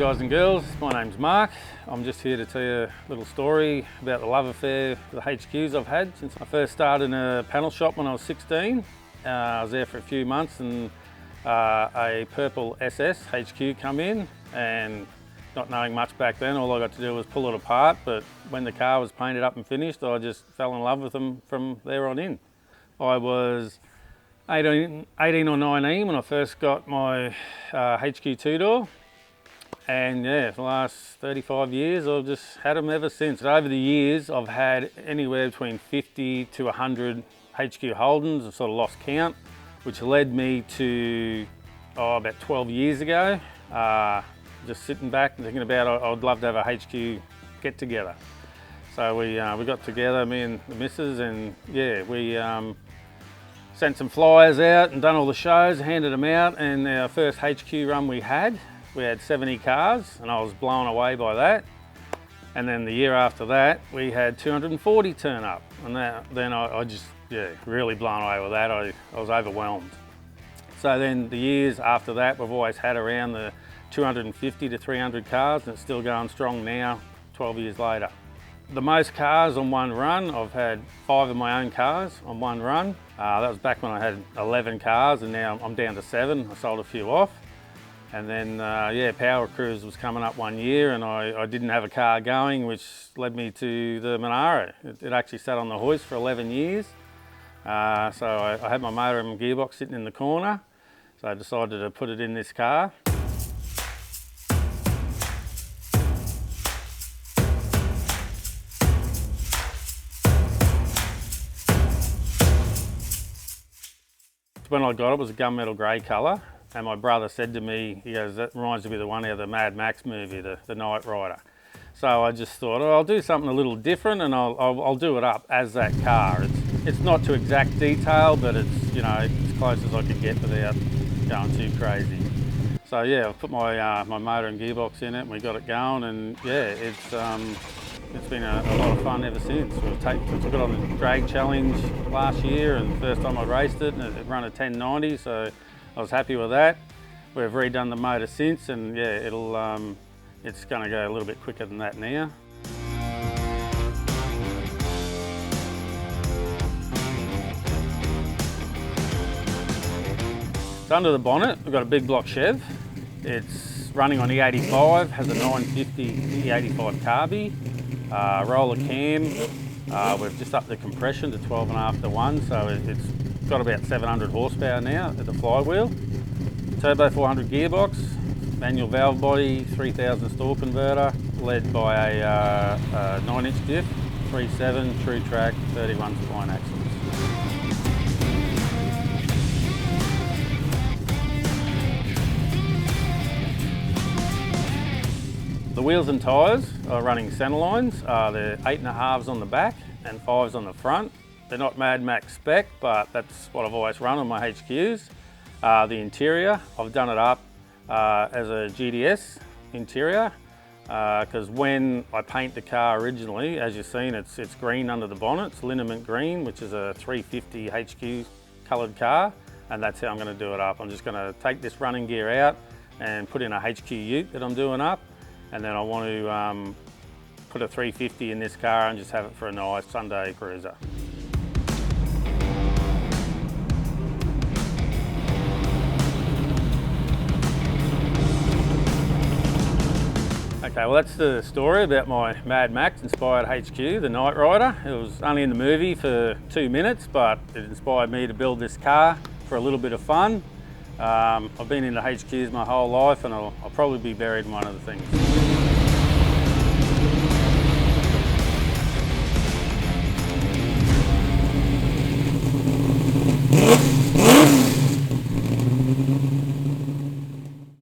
guys and girls, my name's Mark. I'm just here to tell you a little story about the love affair with the HQs I've had since I first started in a panel shop when I was 16. I was there for a few months and a purple SS HQ come in, and not knowing much back then, all I got to do was pull it apart, but when the car was painted up and finished, I just fell in love with them from there on in. I was 18 or 19 when I first got my HQ two-door, and yeah, for the last 35 years I've just had them ever since. Over the years I've had anywhere between 50 to 100 HQ Holdens. I've sort of lost count, which led me to about 12 years ago, just sitting back and thinking about I'd love to have a HQ get together. So we got together, me and the missus, and yeah, we sent some flyers out and done all the shows, handed them out, and our first HQ run we had 70 cars, and I was blown away by that. And then the year after that, we had 240 turn up, and then I just, yeah, really blown away with that. I was overwhelmed. So then the years after that, we've always had around the 250 to 300 cars, and it's still going strong now, 12 years later. The most cars on one run, I've had 5 of my own cars on one run. That was back when I had 11 cars, and now I'm down to 7. I sold a few off. And then, yeah, Power Cruise was coming up one year, and I didn't have a car going, which led me to the Monaro. It actually sat on the hoist for 11 years. So I had my motor and gearbox sitting in the corner, so I decided to put it in this car. When I got it, it was a gunmetal grey colour, and my brother said to me, he goes, that reminds me of the one out of the Mad Max movie, the Night Rider. So I just thought, oh, I'll do something a little different, and I'll do it up as that car. It's not to exact detail, but it's, you know, as close as I could get without going too crazy. So yeah, I put my my motor and gearbox in it, and we got it going, and yeah, it's been a lot of fun ever since. We took it on the drag challenge last year, and the first time I raced it, and it ran a 1090, so I was happy with that. We've redone the motor since, and yeah, it's going to go a little bit quicker than that now. So under the bonnet, we've got a big block Chev. It's running on E85, has a 950 E85 carby. Roller cam, we've just upped the compression to 12.5 to 1, so it's got about 700 horsepower now at the flywheel. Turbo 400 gearbox, manual valve body, 3000 stall converter, led by a 9-inch diff, 3.7 true track, 31 spline axles. The wheels and tyres are running centerlines. They're 8.5s on the back and 5s on the front. They're not Mad Max spec, but that's what I've always run on my HQs. The interior, I've done it up as a GDS interior, because when I paint the car originally, as you've seen, it's green under the bonnet. It's liniment green, which is a 350 HQ coloured car, and that's how I'm going to do it up. I'm just going to take this running gear out and put in a HQ ute that I'm doing up. And then I want to put a 350 in this car and just have it for a nice Sunday cruiser. Okay, well that's the story about my Mad Max inspired HQ, the Night Rider. It was only in the movie for 2 minutes, but it inspired me to build this car for a little bit of fun. I've been into HQs my whole life, and I'll probably be buried in one of the things.